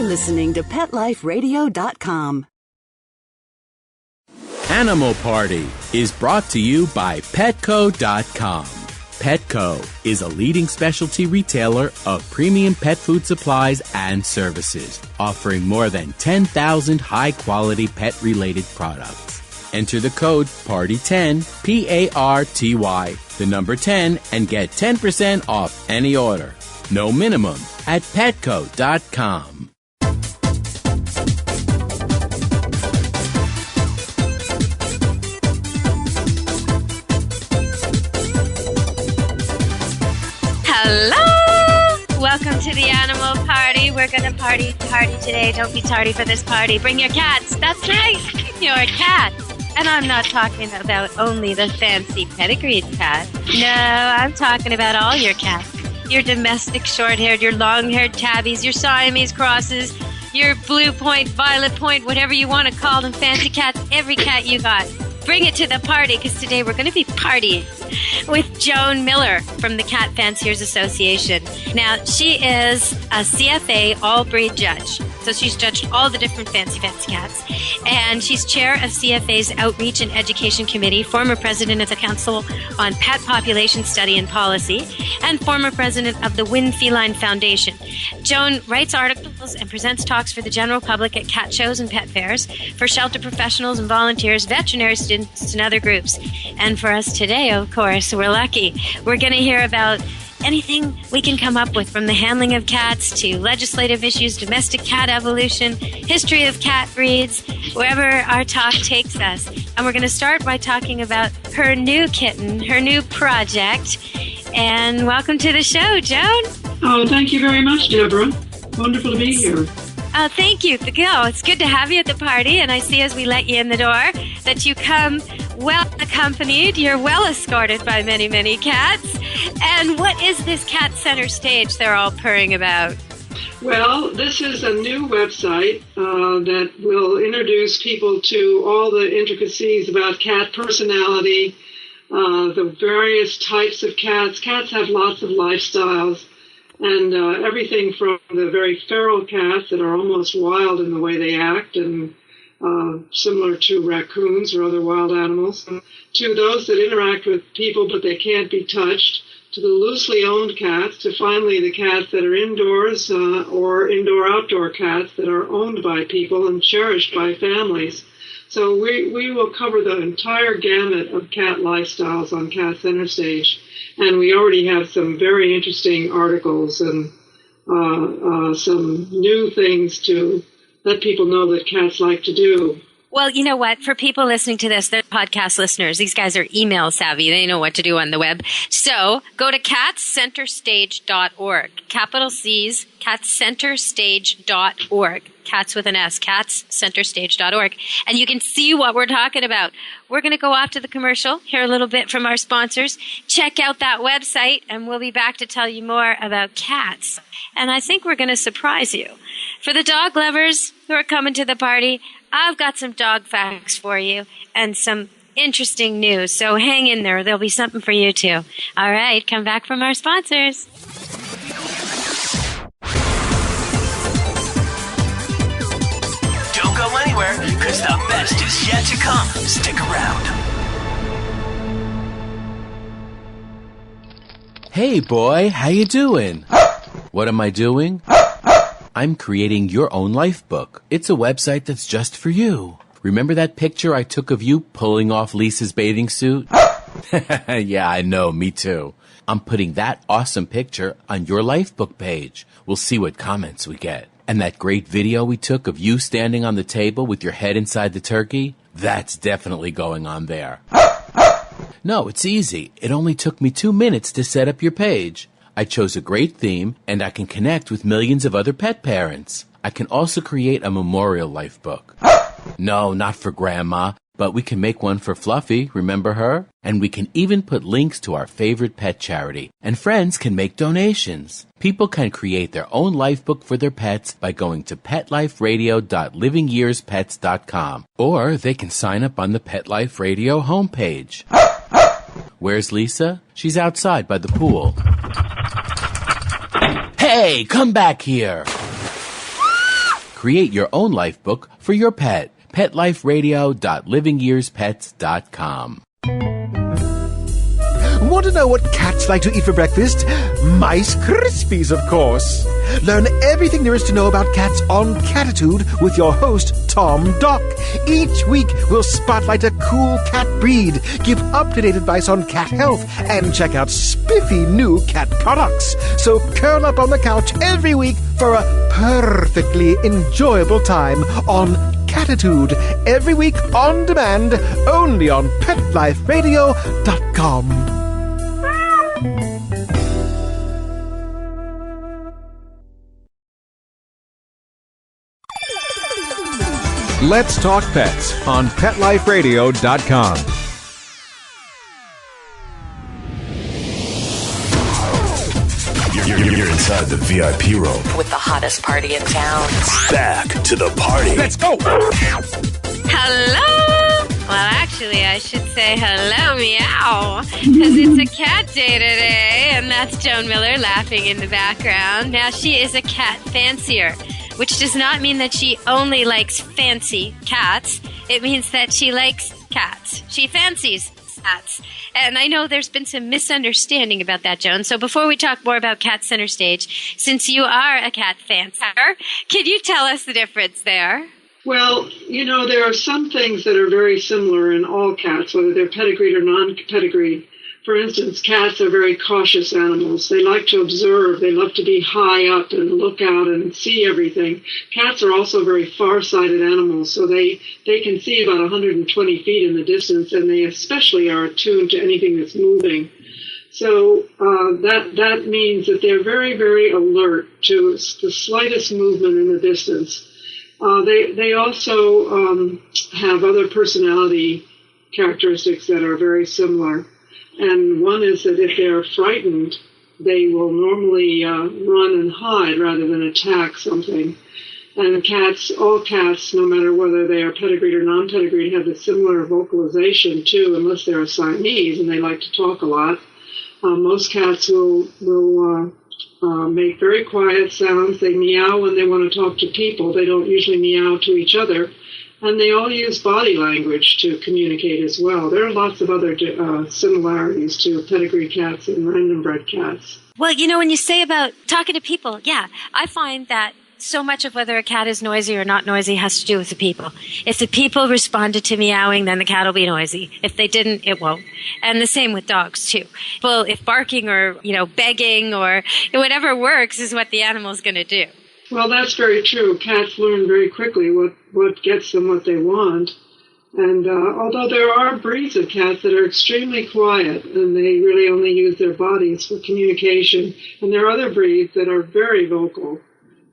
listening to PetLifeRadio.com. Animal Party is brought to you by Petco.com. Petco is a leading specialty retailer of premium pet food supplies and services, offering more than 10,000 high-quality pet-related products. Enter the code PARTY10, P-A-R-T-Y, the number 10, and get 10% off any order. No minimum at Petco.com. Hello! Welcome to the Animal Party. We're going to party today. Don't be tardy for this party. Bring your cats. That's right, your cat. And I'm not talking about only the fancy pedigreed cat. No, I'm talking about all your cats. Your domestic short-haired, your long-haired tabbies, your Siamese crosses, your blue point, violet point, whatever you want to call them, fancy cats, every cat you got. Bring it to the party, because today we're going to be partying with Joan Miller from the Cat Fanciers Association. Now, she is a CFA all-breed judge. So she's judged all the different fancy cats. And she's chair of CFA's Outreach and Education Committee, former president of the Council on Pet Population Study and Policy, and former president of the Wynn Feline Foundation. Joan writes articles and presents talks for the general public at cat shows and pet fairs, for shelter professionals and volunteers, veterinary students, and other groups. And for us today, of course, we're lucky. We're going to hear about anything we can come up with, from the handling of cats to legislative issues, domestic cat evolution, history of cat breeds, wherever our talk takes us. And we're going to start by talking about her new kitten, her new project. And welcome to the show, Joan. Oh, thank you very much, Deborah. Wonderful to be here. Thank you. It's good to have you at the party. And I see as we let you in the door that you come well accompanied. You're well escorted by many, many cats. And what is this cat center stage they're all purring about? Well, this is a new website that will introduce people to all the intricacies about cat personality, the various types of cats. Cats have lots of lifestyles, and everything from the very feral cats that are almost wild in the way they act and similar to raccoons or other wild animals, to those that interact with people but they can't be touched, to the loosely owned cats, to finally the cats that are indoors or indoor-outdoor cats that are owned by people and cherished by families. So we will cover the entire gamut of cat lifestyles on Cat Center Stage. And we already have some very interesting articles and some new things to let people know that cats like to do. Well, you know what? For people listening to this, they're podcast listeners. These guys are email savvy. They know what to do on the web. So go to catscenterstage.org. Capital C's, catscenterstage.org. Cats with an S, catscenterstage.org. And you can see what we're talking about. We're going to go off to the commercial, hear a little bit from our sponsors. Check out that website, and we'll be back to tell you more about cats. And I think we're going to surprise you. For the dog lovers who are coming to the party, I've got some dog facts for you and some interesting news. So hang in there. There'll be something for you too. All right, come back from our sponsors. Don't go anywhere, because the best is yet to come. Stick around. Hey, boy, how you doing? What am I doing? I'm creating your own life book. It's a website that's just for you. Remember that picture I took of you pulling off Lisa's bathing suit? Yeah, I know, me too. I'm putting that awesome picture on your life book page. We'll see what comments we get. And that great video we took of you standing on the table with your head inside the turkey? That's definitely going on there. No, it's easy. It only took me 2 minutes to set up your page. I chose a great theme, and I can connect with millions of other pet parents. I can also create a memorial life book. No, not for Grandma, but we can make one for Fluffy, remember her? And we can even put links to our favorite pet charity, and friends can make donations. People can create their own life book for their pets by going to petliferadio.livingyearspets.com, or they can sign up on the Pet Life Radio homepage. Where's Lisa? She's outside by the pool. Hey, come back here. Create your own life book for your pet. PetLifeRadio.LivingYearsPets.com. Want to know what cats like to eat for breakfast? Mice Krispies, of course. Learn everything there is to know about cats on Catitude with your host, Tom Dock. Each week, we'll spotlight a cool cat breed, give up-to-date advice on cat health, and check out spiffy new cat products. So curl up on the couch every week for a perfectly enjoyable time on Catitude. Every week on demand, only on PetLifeRadio.com. Let's Talk Pets on PetLifeRadio.com. You're inside the VIP room. With the hottest party in town. Back to the party. Let's go! Hello! Well, actually, I should say hello, meow, because it's a cat day today, and that's Joan Miller laughing in the background. Now, she is a cat fancier, which does not mean that she only likes fancy cats. It means that she likes cats. She fancies cats. And I know there's been some misunderstanding about that, Joan. So before we talk more about Cat Center Stage, since you are a cat fancier, can you tell us the difference there? Well, there are some things that are very similar in all cats, whether they're pedigreed or non-pedigreed. For instance, cats are very cautious animals. They like to observe. They love to be high up and look out and see everything. Cats are also very far-sighted animals, so they can see about 120 feet in the distance, and they especially are attuned to anything that's moving. So that means that they're very, very alert to the slightest movement in the distance. They also have other personality characteristics that are very similar. And one is that if they're frightened, they will normally run and hide rather than attack something. And all cats, no matter whether they are pedigreed or non-pedigreed, have a similar vocalization too, unless they're a Siamese and they like to talk a lot. Most cats will make very quiet sounds. They meow when they want to talk to people. They don't usually meow to each other. And they all use body language to communicate as well. There are lots of other similarities to pedigree cats and random bred cats. Well, when you say about talking to people, yeah, I find that so much of whether a cat is noisy or not noisy has to do with the people. If the people responded to meowing, then the cat will be noisy. If they didn't, it won't. And the same with dogs, too. Well, if barking or, begging or whatever works is what the animal's going to do. Well, that's very true. Cats learn very quickly what gets them what they want. And although there are breeds of cats that are extremely quiet and they really only use their bodies for communication, and there are other breeds that are very vocal.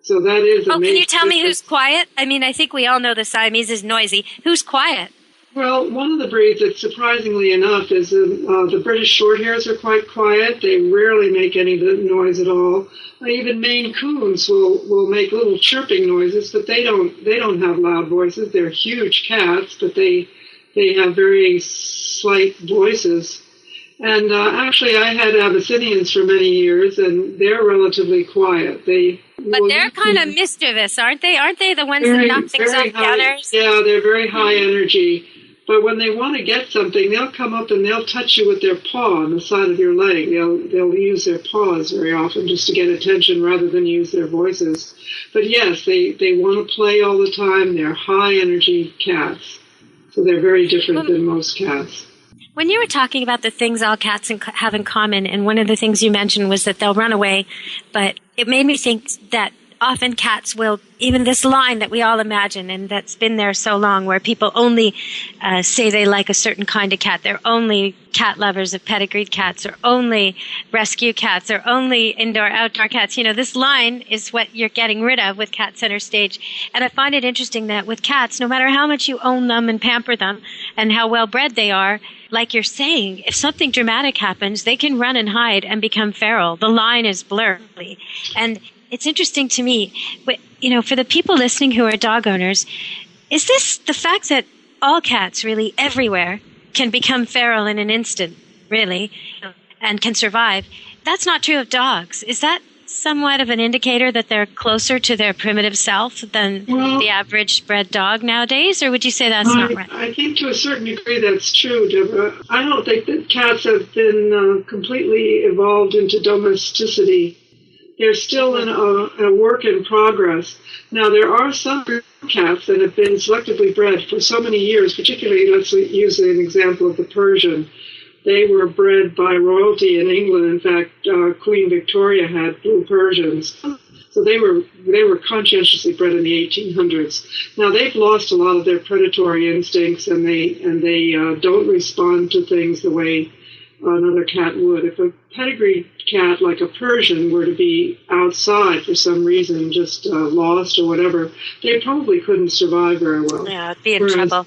So that is can you tell me who's quiet? I mean, I think we all know the Siamese is noisy. Who's quiet? Well, one of the breeds that surprisingly enough is the British Shorthairs are quite quiet. They rarely make any noise at all. Even Maine Coons will make little chirping noises, but they don't have loud voices. They're huge cats, but they have very slight voices. And actually, I had Abyssinians for many years, and they're relatively quiet. But they're kind of mischievous, aren't they? Aren't they the ones that knock things off counters? Yeah, they're very high energy. But when they want to get something, they'll come up and they'll touch you with their paw on the side of your leg. They'll use their paws very often just to get attention rather than use their voices. But yes, they want to play all the time. They're high energy cats. So they're very different than most cats. When you were talking about the things all cats have in common, and one of the things you mentioned was that they'll run away, but it made me think that often cats will, even this line that we all imagine and that's been there so long where people only say they like a certain kind of cat. They're only cat lovers of pedigreed cats or only rescue cats or only indoor-outdoor cats. This line is what you're getting rid of with Cat Center Stage. And I find it interesting that with cats, no matter how much you own them and pamper them and how well-bred they are, like you're saying, if something dramatic happens, they can run and hide and become feral. The line is blurry. And it's interesting to me, but, for the people listening who are dog owners, is this the fact that all cats really everywhere can become feral in an instant, really, and can survive? That's not true of dogs. Is that somewhat of an indicator that they're closer to their primitive self than the average bred dog nowadays, or would you say that's not right? I think to a certain degree that's true, Deborah. I don't think that cats have been completely evolved into domesticity. They're still in a work in progress. Now, there are some cats that have been selectively bred for so many years, particularly, let's use an example of the Persian. They were bred by royalty in England. In fact, Queen Victoria had blue Persians. So they were conscientiously bred in the 1800s. Now, they've lost a lot of their predatory instincts, and they don't respond to things the way another cat would. If a pedigree cat like a Persian were to be outside for some reason, just lost or whatever, they probably couldn't survive very well. Yeah, it'd be in trouble.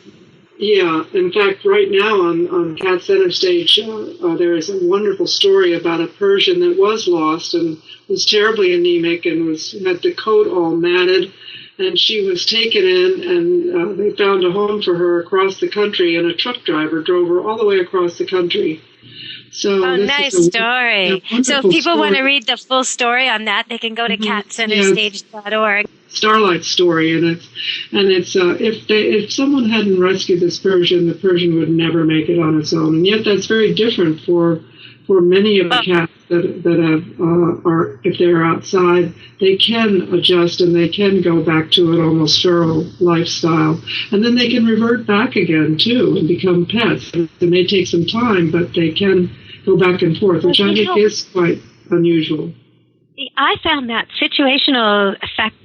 Yeah, in fact, right now on Cat Center Stage, there is a wonderful story about a Persian that was lost and was terribly anemic and had the coat all matted. And she was taken in, and they found a home for her across the country, and a truck driver drove her all the way across the country. So nice story. So if people want to read the full story on that, they can go to catcenterstage.org. Starlight story, and it's if someone hadn't rescued this Persian, the Persian would never make it on its own, and yet that's very different for many of the cats that are, if they're outside, they can adjust and they can go back to an almost feral lifestyle, and then they can revert back again too and become pets. It may take some time, but they can go back and forth, which I think is quite unusual. I found that situational effect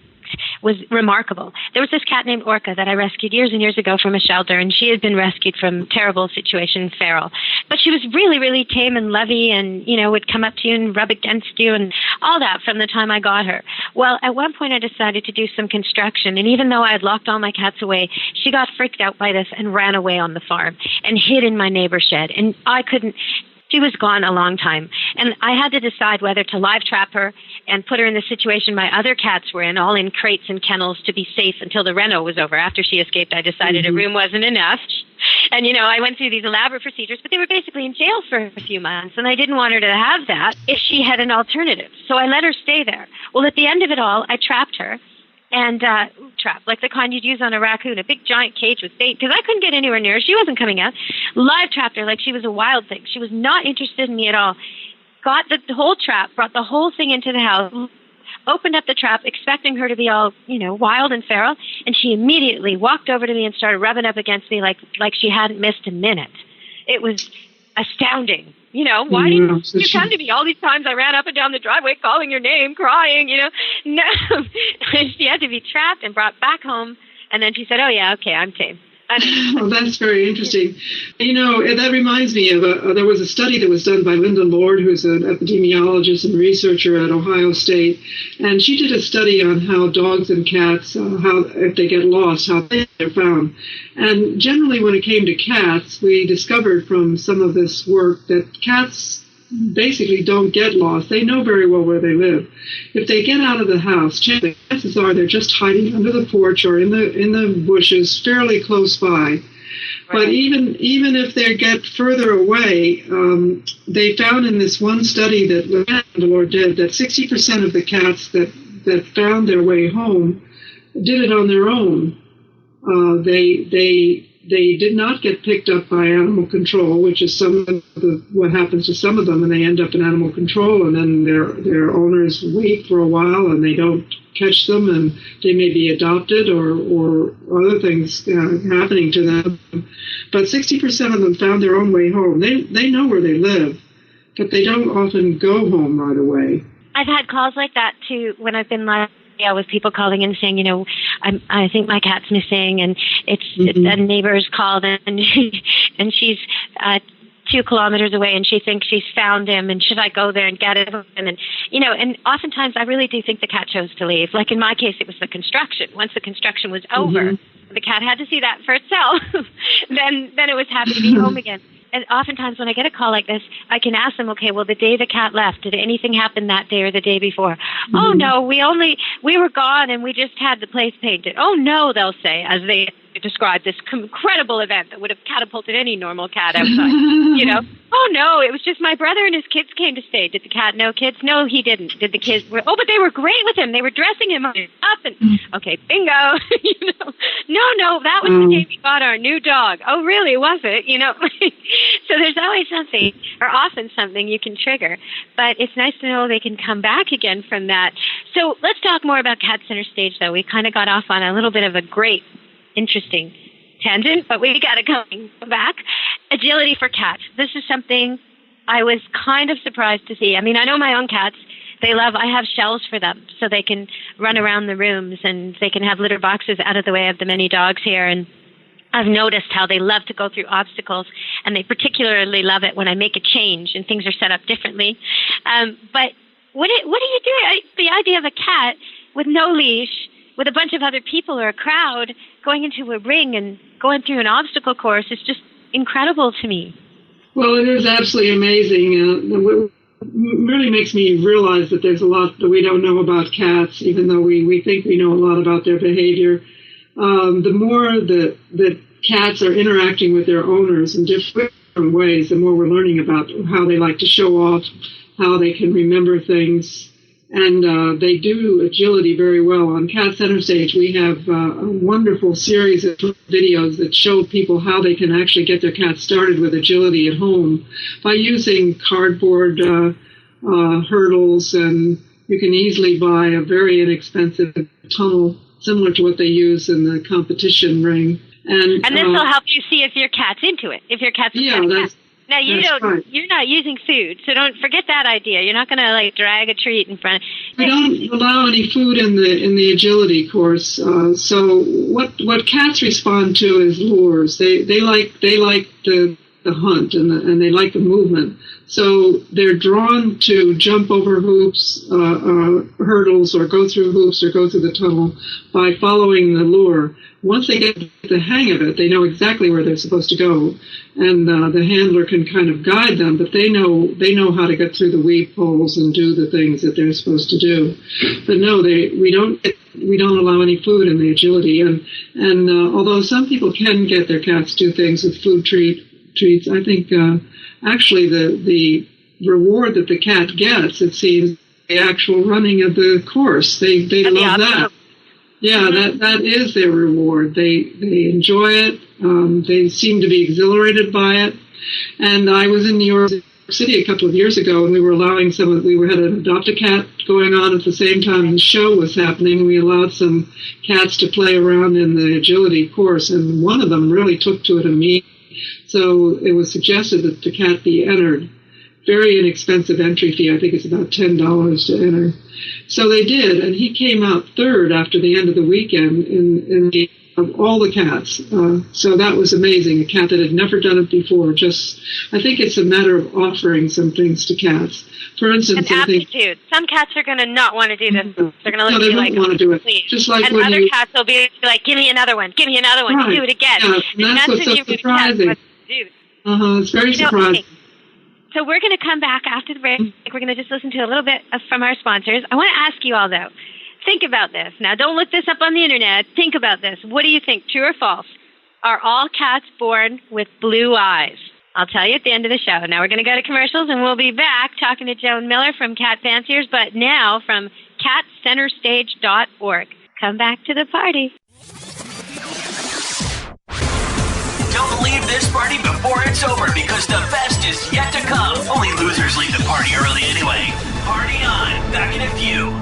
was remarkable. There was this cat named Orca that I rescued years and years ago from a shelter, and she had been rescued from terrible situation, feral. But she was really, really tame and lovey and, would come up to you and rub against you and all that from the time I got her. Well, at one point I decided to do some construction, and even though I had locked all my cats away, she got freaked out by this and ran away on the farm and hid in my neighbor's shed. And she was gone a long time, and I had to decide whether to live trap her and put her in the situation my other cats were in, all in crates and kennels to be safe until the reno was over. After she escaped, I decided a room wasn't enough. And, I went through these elaborate procedures, but they were basically in jail for a few months, and I didn't want her to have that if she had an alternative. So I let her stay there. Well, at the end of it all, I trapped her. And trap, like the kind you'd use on a raccoon, a big giant cage with bait, because I couldn't get anywhere near her. She wasn't coming out. Live trapped her like she was a wild thing. She was not interested in me at all. Got the whole trap, brought the whole thing into the house, opened up the trap, expecting her to be all, wild and feral, and she immediately walked over to me and started rubbing up against me like she hadn't missed a minute. It was astounding. Why didn't you come to me? All these times I ran up and down the driveway calling your name, crying, No. She had to be trapped and brought back home. And then she said, oh, yeah, okay, I'm tame. Well, that's very interesting. That reminds me of there was a study that was done by Linda Lord, who's an epidemiologist and researcher at Ohio State, and she did a study on how dogs and cats, if they get lost, how they're found. And generally, when it came to cats, we discovered from some of this work that cats basically don't get lost. They know very well where they live. If they get out of the house, chances are they're just hiding under the porch or in the bushes fairly close by. Right. But even if they get further away, they found in this one study that Lord did that 60% of the cats that found their way home did it on their own. They did not get picked up by animal control, which is what happens to some of them, and they end up in animal control, and then their owners wait for a while, and they don't catch them, and they may be adopted or other things happening to them. But 60% of them found their own way home. They know where they live, but they don't often go home right away. I've had calls like that, too, when I've been with people calling in saying, I think my cat's missing, and a neighbor's called and she's 2 kilometers away, and she thinks she's found him, and should I go there and get it? And and oftentimes I really do think the cat chose to leave. Like in my case, it was the construction. Once the construction was over, the cat had to see that for itself. then it was happy to be home again. And oftentimes when I get a call like this, I can ask them, okay, well, the day the cat left, did anything happen that day or the day before? Oh, no, we were gone and we just had the place painted. Oh, no, they'll say, as they describe this incredible event that would have catapulted any normal cat outside. Oh no, it was just my brother and his kids came to stay. Did the cat know kids? No, he didn't. Did the kids? But they were great with him. They were dressing him up and okay, bingo. No, that was the day we got our new dog. Oh, really? Was it? So there's always something, or often something you can trigger. But it's nice to know they can come back again from that. So let's talk more about Cat Center Stage, though. We kind of got off on a little bit of a great, interesting tangent, but we got to come back. Agility for cats. This is something I was kind of surprised to see. I mean, I know my own cats. I have shelves for them so they can run around the rooms and they can have litter boxes out of the way of the many dogs here. And I've noticed how they love to go through obstacles, and they particularly love it when I make a change and things are set up differently. But what do you do? The idea of a cat with no leash, with a bunch of other people or a crowd going into a ring and going through an obstacle course is just incredible to me. Well, it is absolutely amazing. It really makes me realize that there's a lot that we don't know about cats, even though we think we know a lot about their behavior. The more that cats are interacting with their owners in different ways, the more we're learning about how they like to show off, how they can remember things. And they do agility very well. On Cat Center Stage, we have a wonderful series of videos that show people how they can actually get their cat started with agility at home by using cardboard hurdles, and you can easily buy a very inexpensive tunnel similar to what they use in the competition ring. And this will help you see if your cat's into it, if your cat's a cat. Now, you're not using food, so don't forget that idea. You're not going to drag a treat in front. We don't allow any food in the agility course. So what cats respond to is lures. They like the hunt and they like the movement. So they're drawn to jump over hoops, hurdles, or go through hoops or go through the tunnel by following the lure. Once they get the hang of it, they know exactly where they're supposed to go, and the handler can kind of guide them. But they know how to get through the weave poles and do the things that they're supposed to do. But no, we don't allow any food in the agility. And although some people can get their cats to do things with food treats, I think actually the reward that the cat gets, it seems, the actual running of the course. They love that. Yeah, that is their reward. They enjoy it. They seem to be exhilarated by it. And I was in New York City a couple of years ago, and we were allowing we had an adopt-a-cat going on at the same time the show was happening. We allowed some cats to play around in the agility course, and one of them really took to it immediately. So it was suggested that the cat be entered. Very inexpensive entry fee. I think it's about $10 to enter. So they did, and he came out third after the end of the weekend of all the cats. So that was amazing. A cat that had never done it before. I think it's a matter of offering some things to cats. For instance, an aptitude. Some cats are going to not want to do this. They're going to look at you like, want to do it. Please. Just like and other cats will be like, give me another one, give me another one, right. do it again. Yeah, and that's what's so surprising. It's very surprising. So we're going to come back after the break. We're going to just listen to a little bit from our sponsors. I want to ask you all, though, think about this. Now, don't look this up on the internet. Think about this. What do you think, true or false? Are all cats born with blue eyes? I'll tell you at the end of the show. Now we're going to go to commercials, and we'll be back talking to Joan Miller from Cat Fanciers, but now from catcenterstage.org. Come back to the party. Don't leave this party before it's over, because the best is yet to come. Only losers leave the party early anyway. Party on. Back in a few.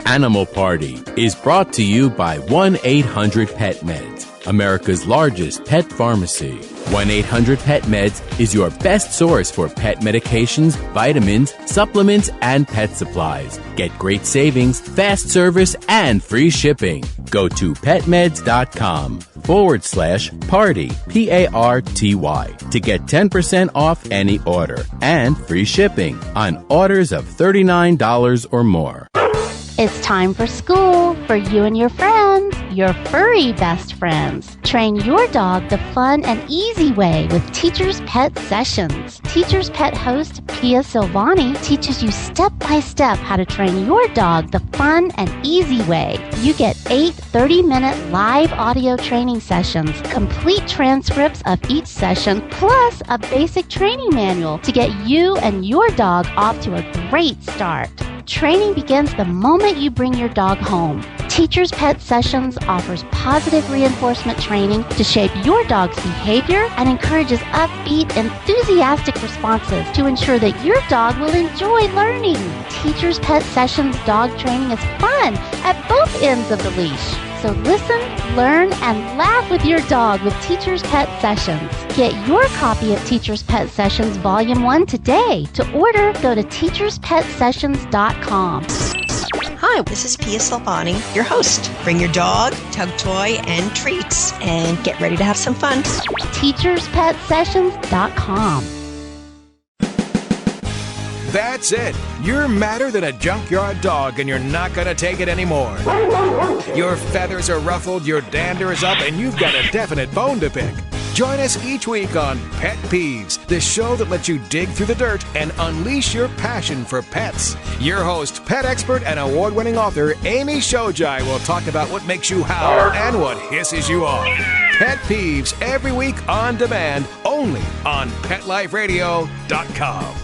Animal Party is brought to you by 1-800-PET-MEDS, America's largest pet pharmacy. 1-800-PET-MEDS is your best source for pet medications, vitamins, supplements, and pet supplies. Get great savings, fast service, and free shipping. Go to petmeds.com/party, PARTY, to get 10% off any order and free shipping on orders of $39 or more. It's time for school for you and your friends. your furry best friends. Train your dog the fun and easy way with Teacher's Pet Sessions. Teacher's Pet host Pia Silvani teaches you step-by-step how to train your dog the fun and easy way. You get 8 30-minute live audio training sessions, complete transcripts of each session, plus a basic training manual to get you and your dog off to a great start. Training begins the moment you bring your dog home. Teacher's Pet Sessions offers positive reinforcement training to shape your dog's behavior and encourages upbeat, enthusiastic responses to ensure that your dog will enjoy learning. Teacher's Pet Sessions dog training is fun at both ends of the leash. So listen, learn, and laugh with your dog with Teacher's Pet Sessions. Get your copy of Teacher's Pet Sessions Volume 1 today. To order, go to teacherspetsessions.com. Hi, this is Pia Silvani, your host. Bring your dog, tug toy, and treats, and get ready to have some fun. teacherspetsessions.com. That's it. You're madder than a junkyard dog, and you're not going to take it anymore. Your feathers are ruffled, your dander is up, and you've got a definite bone to pick. Join us each week on Pet Peeves, the show that lets you dig through the dirt and unleash your passion for pets. Your host, pet expert, and award-winning author Amy Shojai will talk about what makes you howl and what hisses you off. Pet Peeves every week on demand, only on PetLifeRadio.com.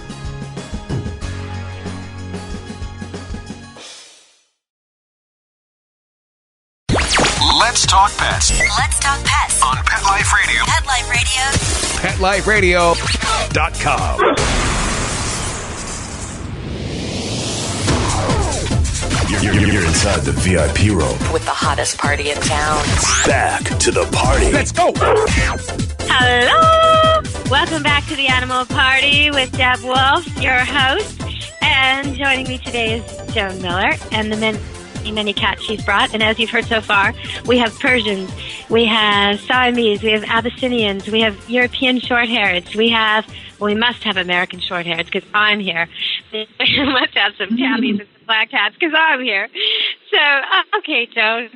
Let's talk pets. Let's talk pets On Pet Life Radio. Pet Life Radio. PetLifeRadio.com. You're inside the VIP room. with the hottest party in town. Back to the party. Let's go! Hello! Welcome back to the Animal Party with Deb Wolf, your host. And joining me today is Joan Miller and the many cats she's brought. And as you've heard so far, we have Persians, we have Siamese, we have Abyssinians, we have European Shorthairs, we must have American Shorthairs because I'm here. We must have some tabbies and some black cats because I'm here. So, okay, Joan,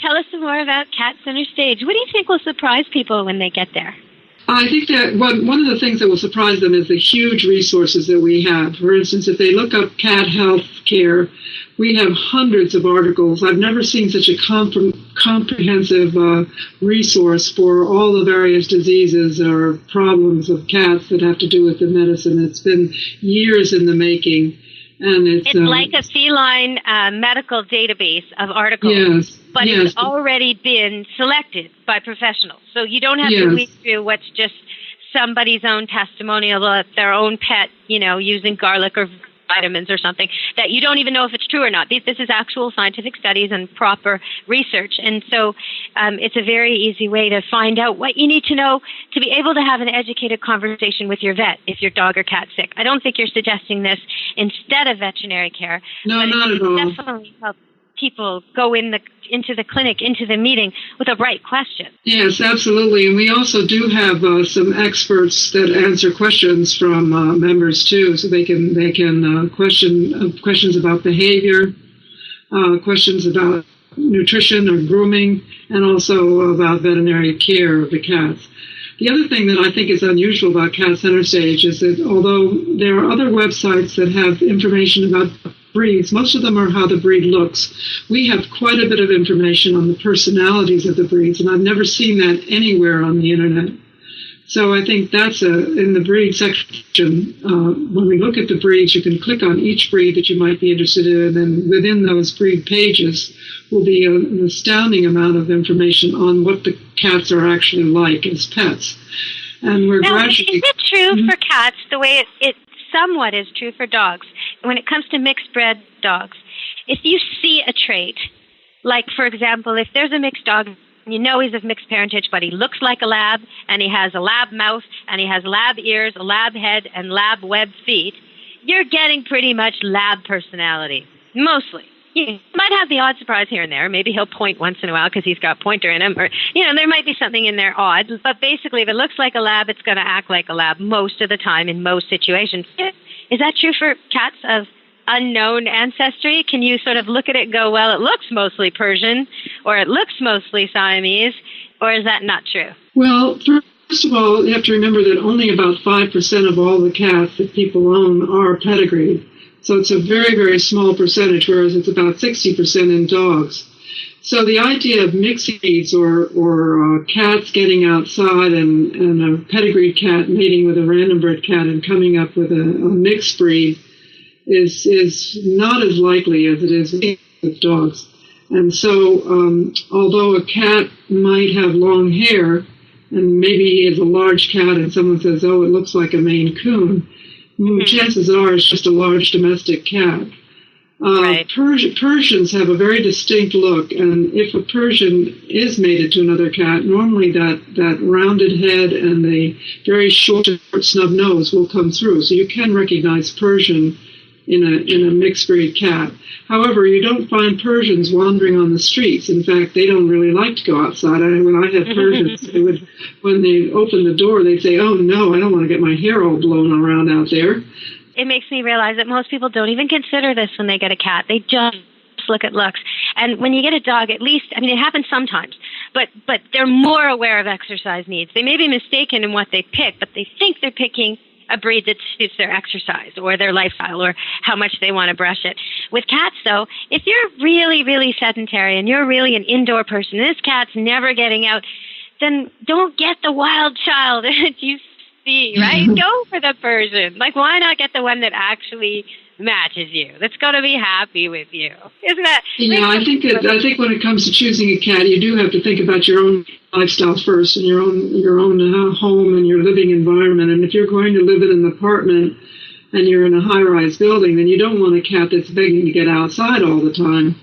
tell us some more about Cat Center Stage. What do you think will surprise people when they get there? I think that one of the things that will surprise them is the huge resources that we have. For instance, if they look up cat health care, we have hundreds of articles. I've never seen such a comprehensive resource for all the various diseases or problems of cats that have to do with the medicine. It's been years in the making. And it's like a feline medical database of articles. Yes. But it's already been selected by professionals. So you don't have to read through what's just somebody's own testimonial of their own pet, using garlic or vitamins or something, that you don't even know if it's true or not. This is actual scientific studies and proper research. And so it's a very easy way to find out what you need to know to be able to have an educated conversation with your vet if your dog or cat's sick. I don't think you're suggesting this instead of veterinary care. No, but not at all. Definitely help people go into the clinic, into the meeting with a right question. Yes, absolutely. And we also do have some experts that answer questions from members too, so they can questions about behavior, questions about nutrition or grooming, and also about veterinary care of the cats. The other thing that I think is unusual about Cat Center Stage is that although there are other websites that have information about breeds, most of them are how the breed looks. We have quite a bit of information on the personalities of the breeds, and I've never seen that anywhere on the internet. So I think that's in the breed section. When we look at the breeds, you can click on each breed that you might be interested in, and within those breed pages will be an astounding amount of information on what the cats are actually like as pets. And we're gradually... Is it true for cats the way it somewhat is true for dogs? When it comes to mixed bred dogs, if you see a trait, like, for example, if there's a mixed dog, you know he's of mixed parentage, but he looks like a lab, and he has a lab mouth, and he has lab ears, a lab head, and lab webbed feet, you're getting pretty much lab personality, mostly. You might have the odd surprise here and there. Maybe he'll point once in a while because he's got pointer in him, or, there might be something in there odd. But basically, if it looks like a lab, it's going to act like a lab most of the time in most situations. Is that true for cats of unknown ancestry? Can you sort of look at it and go, well, it looks mostly Persian, or it looks mostly Siamese, or is that not true? Well, first of all, you have to remember that only about 5% of all the cats that people own are pedigreed. So it's a very, very small percentage, whereas it's about 60% in dogs. So the idea of mixed breeds or cats getting outside and a pedigreed cat mating with a random bred cat and coming up with a mixed breed is not as likely as it is with dogs. And so although a cat might have long hair, and maybe he is a large cat and someone says, oh, it looks like a Maine Coon, chances are it's just a large domestic cat. Right. Persians have a very distinct look, and if a Persian is mated to another cat, normally that rounded head and the very short snub nose will come through. So you can recognize Persian in a mixed breed cat. However, you don't find Persians wandering on the streets. In fact, they don't really like to go outside. When I had Persians, when they opened the door, they'd say, oh no, I don't want to get my hair all blown around out there. It makes me realize that most people don't even consider this when they get a cat. They just look at looks. And when you get a dog, at least, I mean, it happens sometimes, but they're more aware of exercise needs. They may be mistaken in what they pick, but they think they're picking a breed that suits their exercise or their lifestyle or how much they want to brush it. With cats, though, if you're really, really sedentary and you're really an indoor person, this cat's never getting out, then don't get the wild child that you see, right? Go for the Persian. Like, why not get the one that actually matches you, that's going to be happy with you? Isn't that? Yeah, I think when it comes to choosing a cat, you do have to think about your own lifestyle first, and your own home and your living environment. And if you're going to live in an apartment and you're in a high-rise building, then you don't want a cat that's begging to get outside all the time.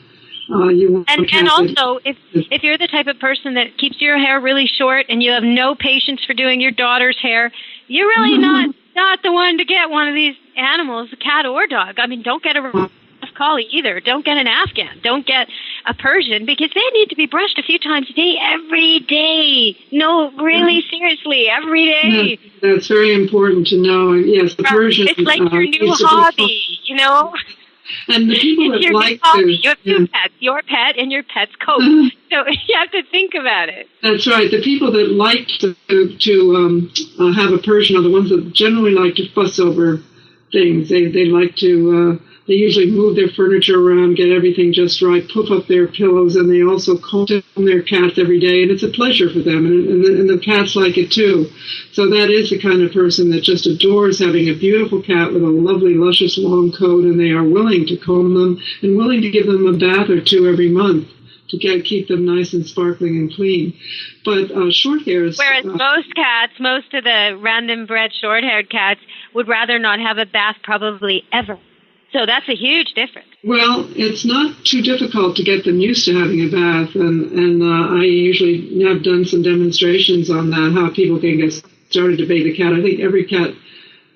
And also, if you're the type of person that keeps your hair really short and you have no patience for doing your daughter's hair, you're really not the one to get one of these animals, a cat or dog. I mean, don't get a rough collie either. Don't get an Afghan. Don't get a Persian, because they need to be brushed a few times a day, every day. No, really, seriously, every day. That's very important to know. Yes, the Persian. It's like your new hobby, you know? And the people that like you have two pets, your pet and your pet's coat. So you have to think about it. That's right. The people that like to have a Persian are the ones that generally like to fuss over things. They like to. They usually move their furniture around, get everything just right, poof up their pillows, and they also comb their cats every day, and it's a pleasure for them, and the cats like it too. So that is the kind of person that just adores having a beautiful cat with a lovely, luscious, long coat, and they are willing to comb them and willing to give them a bath or two every month to keep them nice and sparkling and clean. But short hairs... Whereas most of the random bred short-haired cats would rather not have a bath probably ever. So that's a huge difference. Well, it's not too difficult to get them used to having a bath, and I usually have done some demonstrations on that, how people can get started to bathe a cat. I think every cat,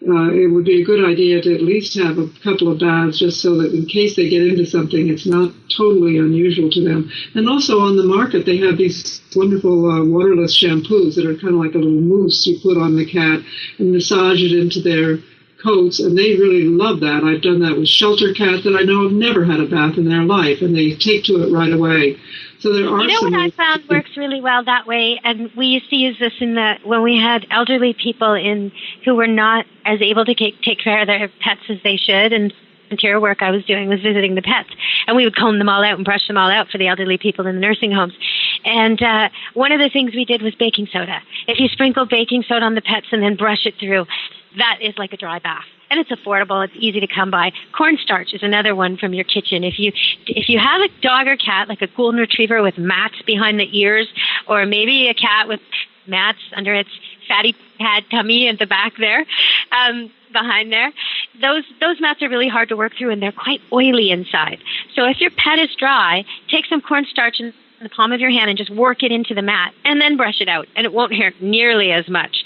it would be a good idea to at least have a couple of baths, just so that in case they get into something, it's not totally unusual to them. And also on the market, they have these wonderful waterless shampoos that are kind of like a little mousse you put on the cat and massage it into their coats, and they really love that. I've done that with shelter cats that I know have never had a bath in their life, and they take to it right away. So there are what I found works really well that way, and we used to use this when we had elderly people who were not as able to take care of their pets as they should, and volunteer work I was doing was visiting the pets, and we would comb them all out and brush them all out for the elderly people in the nursing homes. And one of the things we did was baking soda. If you sprinkle baking soda on the pets and then brush it through, that is like a dry bath. And it's affordable. It's easy to come by. Cornstarch is another one from your kitchen. If you have a dog or cat, like a golden retriever with mats behind the ears, or maybe a cat with mats under its fatty pad tummy at the back there, behind there, those mats are really hard to work through, and they're quite oily inside. So if your pet is dry, take some cornstarch in the palm of your hand and just work it into the mat, and then brush it out, and it won't hurt nearly as much.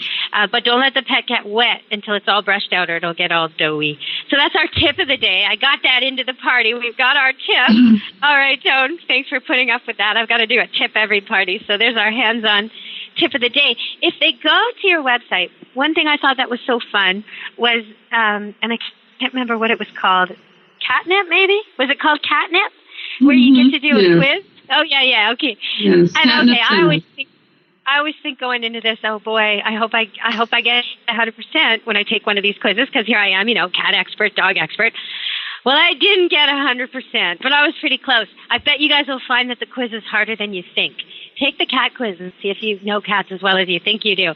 But don't let the pet get wet until it's all brushed out, or it'll get all doughy. So that's our tip of the day. I got that into the party. We've got our tip. All right, Joan, thanks for putting up with that. I've got to do a tip every party. So there's our hands-on tip of the day. If they go to your website, one thing I thought that was so fun was, and I can't remember what it was called, catnip maybe? Was it called catnip? Where you get to do a quiz? Oh, yeah, okay. Yes, And okay, I always think going into this, oh boy, I hope I get 100% when I take one of these quizzes, because here I am, cat expert, dog expert. Well, I didn't get 100%, but I was pretty close. I bet you guys will find that the quiz is harder than you think. Take the cat quiz and see if you know cats as well as you think you do.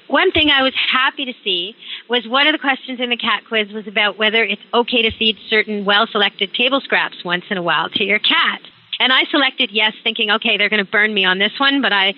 One thing I was happy to see was one of the questions in the cat quiz was about whether it's okay to feed certain well-selected table scraps once in a while to your cat. And I selected yes, thinking, okay, they're going to burn me on this one, but I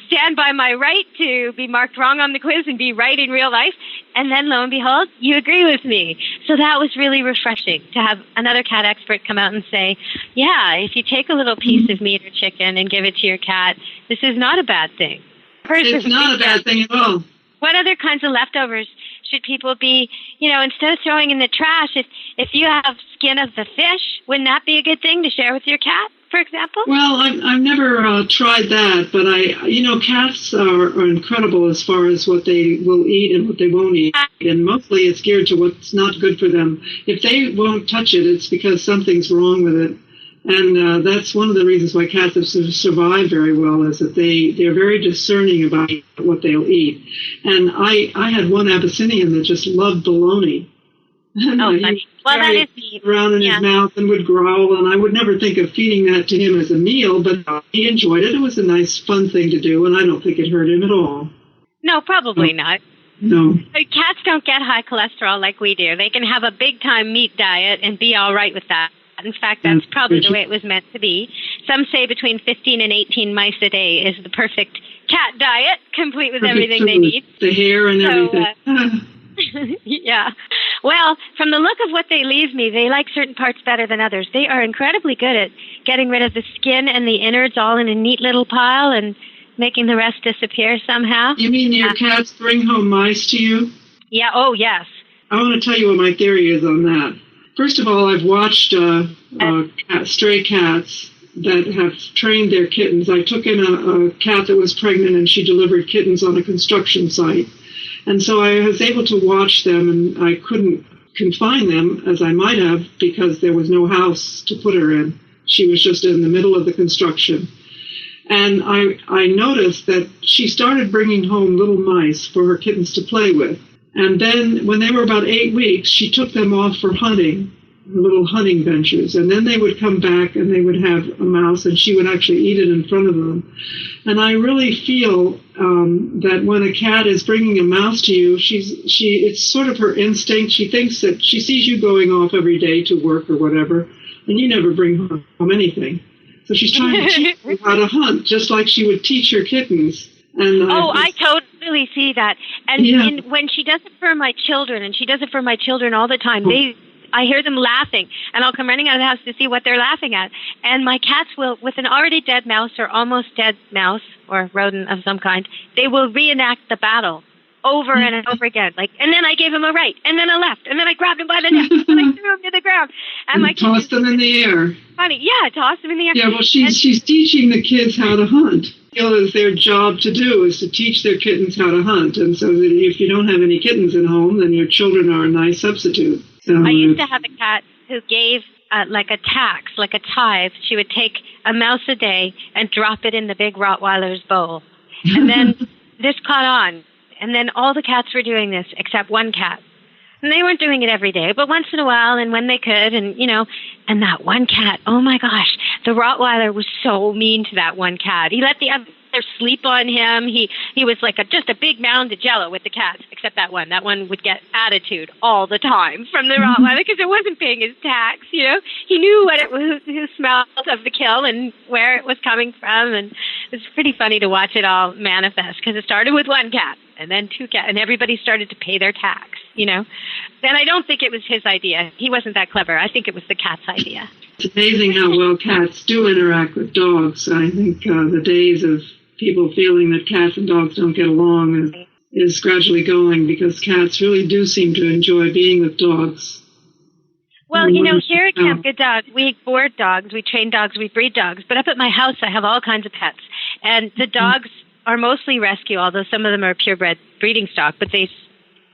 stand by my right to be marked wrong on the quiz and be right in real life. And then, lo and behold, you agree with me. So that was really refreshing to have another cat expert come out and say, yeah, if you take a little piece of meat or chicken and give it to your cat, this is not a bad thing. It's not a bad thing at all. What other kinds of leftovers should people be, instead of throwing in the trash, if you have skin of the fish, wouldn't that be a good thing to share with your cat, for example? Well, I've never tried that, but cats are incredible as far as what they will eat and what they won't eat. And mostly it's geared to what's not good for them. If they won't touch it, it's because something's wrong with it. And that's one of the reasons why cats have survived very well, is that they're very discerning about what they'll eat. And I had one Abyssinian that just loved bologna. And funny. Well, that is neat. Around in his mouth and would growl, and I would never think of feeding that to him as a meal, but he enjoyed it. It was a nice, fun thing to do, and I don't think it hurt him at all. No, probably not. No. But cats don't get high cholesterol like we do. They can have a big-time meat diet and be all right with that. In fact, that's probably the way it was meant to be. Some say between 15 and 18 mice a day is the perfect cat diet, complete with everything they need. The hair and everything. Yeah. Well, from the look of what they leave me, they like certain parts better than others. They are incredibly good at getting rid of the skin and the innards all in a neat little pile and making the rest disappear somehow. You mean your cats bring home mice to you? Yeah, oh, yes. I want to tell you what my theory is on that. First of all, I've watched stray cats that have trained their kittens. I took in a cat that was pregnant, and she delivered kittens on a construction site. And so I was able to watch them, and I couldn't confine them as I might have because there was no house to put her in. She was just in the middle of the construction. And I noticed that she started bringing home little mice for her kittens to play with. And then when they were about 8 weeks, she took them off for hunting, little hunting ventures. And then they would come back and they would have a mouse, and she would actually eat it in front of them. And I really feel that when a cat is bringing a mouse to you, it's sort of her instinct. She thinks that she sees you going off every day to work or whatever, and you never bring home anything. So she's trying to teach you how to hunt, just like she would teach her kittens. And I totally see that. And when she does it for my children, and she does it for my children all the time, I hear them laughing, and I'll come running out of the house to see what they're laughing at. And my cats will, with an already dead mouse or almost dead mouse or rodent of some kind, they will reenact the battle over and over again. And then I gave him a right, and then a left, and then I grabbed him by the neck, and I threw him to the ground. And my tossed them in the air. Funny, tossed them in the air. Yeah, well, she's teaching the kids how to hunt. It's their job to do is to teach their kittens how to hunt. And so that if you don't have any kittens at home, then your children are a nice substitute. So, I used to have a cat who gave like a tax, like a tithe. She would take a mouse a day and drop it in the big Rottweiler's bowl. And then this caught on. And then all the cats were doing this except one cat. And they weren't doing it every day, but once in a while and when they could. And, and that one cat, oh, my gosh, the Rottweiler was so mean to that one cat. He let the other sleep on him. He was like just a big mound of Jell-O with the cats, except that one. That one would get attitude all the time from the Rottweiler because it wasn't paying his tax, He knew what it was, who smelled of the kill and where it was coming from. And it was pretty funny to watch it all manifest because it started with one cat and then two cats, and everybody started to pay their tax, And I don't think it was his idea. He wasn't that clever. I think it was the cat's idea. It's amazing how well cats do interact with dogs. I think the days of people feeling that cats and dogs don't get along is gradually going because cats really do seem to enjoy being with dogs. Well, here at Camp Good Dog, we board dogs, we train dogs, we breed dogs. But up at my house, I have all kinds of pets. And the dogs are mostly rescue, although some of them are purebred breeding stock. But they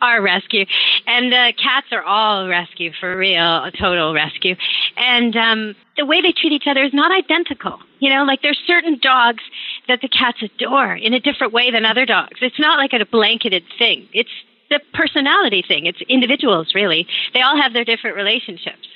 are rescue. And cats are all rescue, for real, a total rescue. And the way they treat each other is not identical. You know, like there's certain dogs that the cats adore in a different way than other dogs. It's not like a blanketed thing. It's the personality thing. It's individuals, really. They all have their different relationships.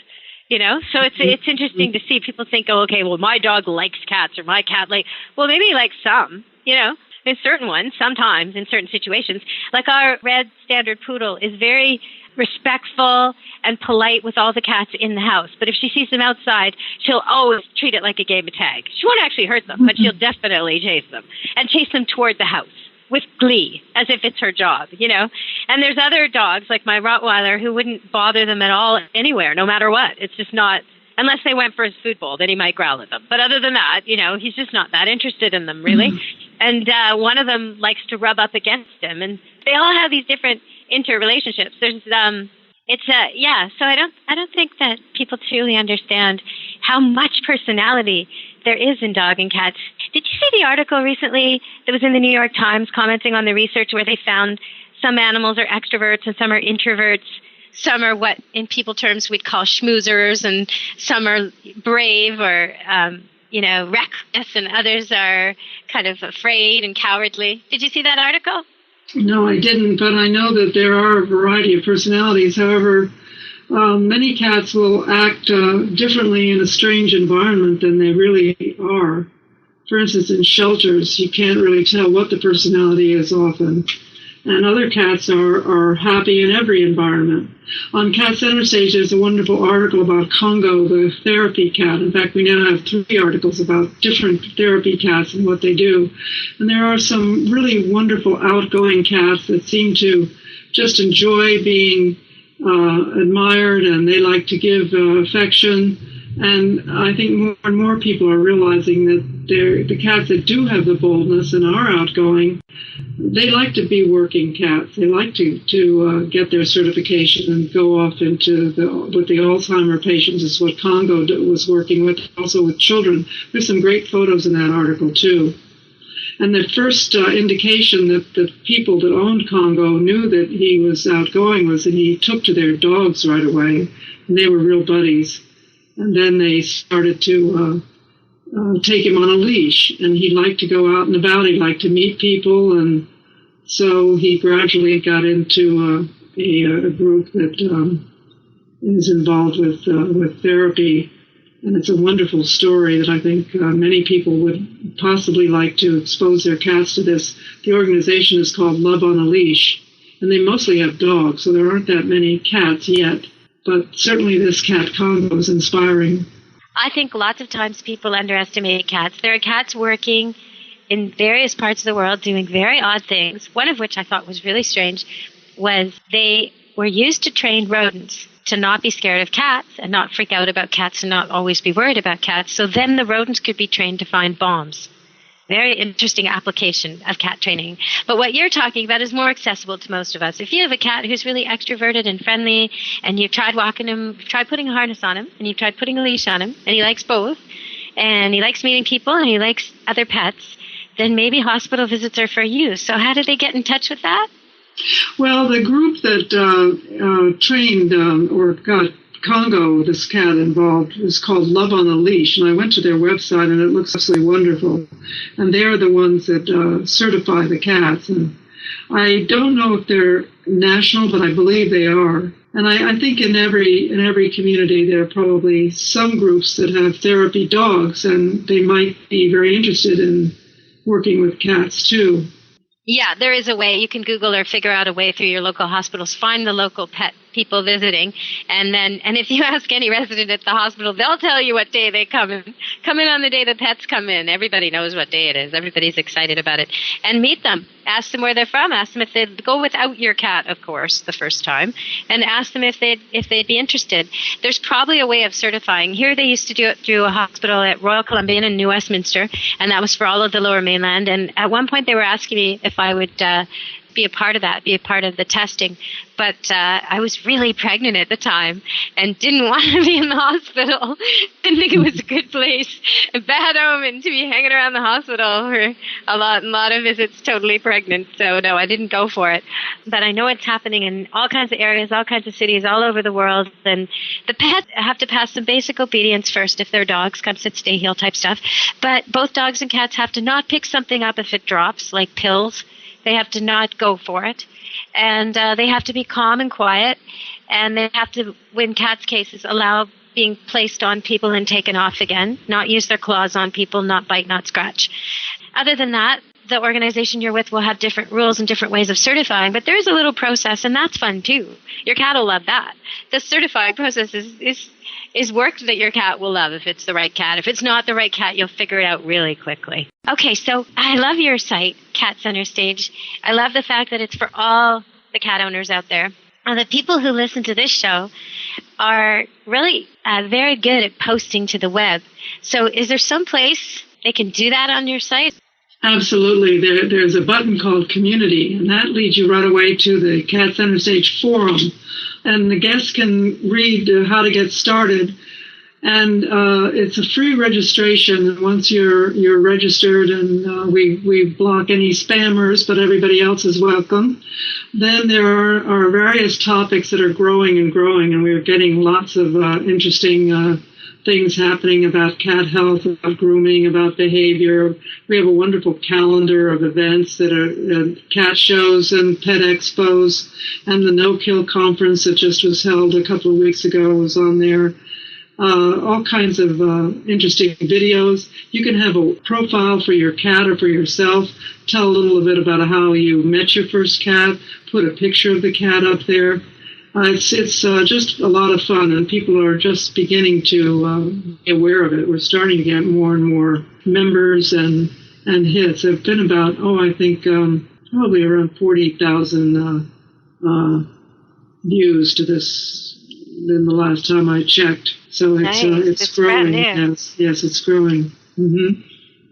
You know, so it's interesting to see. People think, oh, okay, well, my dog likes cats or my cat well, maybe he likes some, you know. There's certain ones, sometimes, in certain situations. Like our red standard poodle is very respectful and polite with all the cats in the house. But if she sees them outside, she'll always treat it like a game of tag. She won't actually hurt them, but she'll definitely chase them. And chase them toward the house with glee, as if it's her job, you know. And there's other dogs, like my Rottweiler, who wouldn't bother them at all anywhere, no matter what. It's just not... Unless they went for his food bowl, then he might growl at them. But other than that, you know, he's just not that interested in them, really. And one of them likes to rub up against him. And they all have these different interrelationships. So I don't think that people truly understand how much personality there is in dog and cats. Did you see the article recently that was in the New York Times commenting on the research where they found some animals are extroverts and some are introverts? Some are what, in people terms, we'd call schmoozers, and some are brave or, reckless, and others are kind of afraid and cowardly. Did you see that article? No, I didn't, but I know that there are a variety of personalities. However, many cats will act differently in a strange environment than they really are. For instance, in shelters, you can't really tell what the personality is often. And other cats are happy in every environment. On Cat Center Stage, there's a wonderful article about Congo, the therapy cat. In fact, we now have 3 articles about different therapy cats and what they do. And there are some really wonderful outgoing cats that seem to just enjoy being admired, and they like to give affection. And I think more and more people are realizing that the cats that do have the boldness and are outgoing, they like to be working cats. They like to get their certification and go off into with the Alzheimer patients, is what Congo was working with, also with children. There's some great photos in that article, too. And the first indication that the people that owned Congo knew that he was outgoing was that he took to their dogs right away, and they were real buddies. And then they started to take him on a leash, and he liked to go out and about. He liked to meet people, and so he gradually got into a group that is involved with therapy. And it's a wonderful story that I think many people would possibly like to expose their cats to this. The organization is called Love on a Leash, and they mostly have dogs, so there aren't that many cats yet. But certainly this cat Congo is inspiring. I think lots of times people underestimate cats. There are cats working in various parts of the world doing very odd things. One of which I thought was really strange was they were used to train rodents to not be scared of cats and not freak out about cats and not always be worried about cats. So then the rodents could be trained to find bombs. Very interesting application of cat training. But what you're talking about is more accessible to most of us. If you have a cat who's really extroverted and friendly, and you've tried walking him, tried putting a harness on him, and you've tried putting a leash on him, and he likes both, and he likes meeting people, and he likes other pets, then maybe hospital visits are for you. So how did they get in touch with that? Well, the group that trained or got Congo, this cat involved, is called Love on a Leash, and I went to their website, and it looks absolutely wonderful. And they're the ones that certify the cats. And I don't know if they're national, but I believe they are. And I think in every community there are probably some groups that have therapy dogs, and they might be very interested in working with cats too. Yeah, there is a way. You can Google or figure out a way through your local hospitals. Find the local pet people visiting, and if you ask any resident at the hospital, they'll tell you what day they come in. Come in on the day the pets come in. Everybody knows what day it is. Everybody's excited about it. And meet them. Ask them where they're from. Ask them if they'd go without your cat, of course, the first time, and ask them if they'd be interested. There's probably a way of certifying. Here they used to do it through a hospital at Royal Columbian in New Westminster, and that was for all of the Lower Mainland. And at one point they were asking me if I would be a part of that, be a part of the testing. But I was really pregnant at the time and didn't want to be in the hospital. Didn't think it was a good place. A bad omen to be hanging around the hospital for a lot of visits totally pregnant. So no, I didn't go for it. But I know it's happening in all kinds of areas, all kinds of cities all over the world. And the pets have to pass some basic obedience first if they're dogs, come sit, stay, heel type stuff. But both dogs and cats have to not pick something up if it drops, like pills. They have to not go for it. And they have to be calm and quiet. And they have to, in cats' cases, allow being placed on people and taken off again, not use their claws on people, not bite, not scratch. Other than that, the organization you're with will have different rules and different ways of certifying, but there is a little process, and that's fun too. Your cat will love that. The certifying process is work that your cat will love if it's the right cat. If it's not the right cat, you'll figure it out really quickly. Okay, so I love your site, Cat Center Stage. I love the fact that it's for all the cat owners out there. And the people who listen to this show are really very good at posting to the web. So is there some place they can do that on your site? Absolutely. There's a button called Community, and that leads you right away to the Cat Center Stage forum. And the guests can read how to get started. And it's a free registration. And once you're registered, and we block any spammers, but everybody else is welcome. Then there are various topics that are growing and growing, and we're getting lots of interesting things happening about cat health, about grooming, about behavior. We have a wonderful calendar of events that are cat shows and pet expos, and the no-kill conference that just was held a couple of weeks ago was on there. All kinds of interesting videos. You can have a profile for your cat or for yourself. Tell a little bit about how you met your first cat. Put a picture of the cat up there. It's just a lot of fun, and people are just beginning to be aware of it. We're starting to get more and more members and hits. There have been about, I think probably around 40,000 views to this in the last time I checked. So it's growing. Yes, it's growing. Mm-hmm.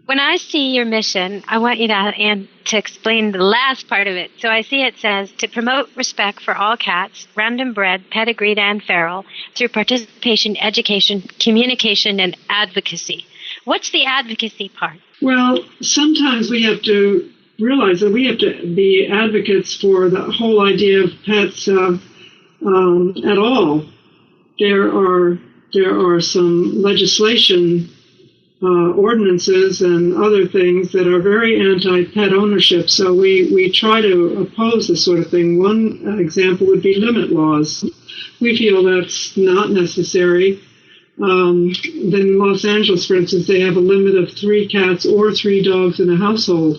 When I see your mission, I want you to explain the last part of it. So I see it says to promote respect for all cats, random bred, pedigreed, and feral, through participation, education, communication, and advocacy. What's the advocacy part? Well, sometimes we have to realize that we have to be advocates for the whole idea of pets at all. There are some legislation, ordinances and other things that are very anti-pet ownership. So we try to oppose this sort of thing. One example would be limit laws. We feel that's not necessary. In Los Angeles, for instance, they have a limit of 3 cats or 3 dogs in a household.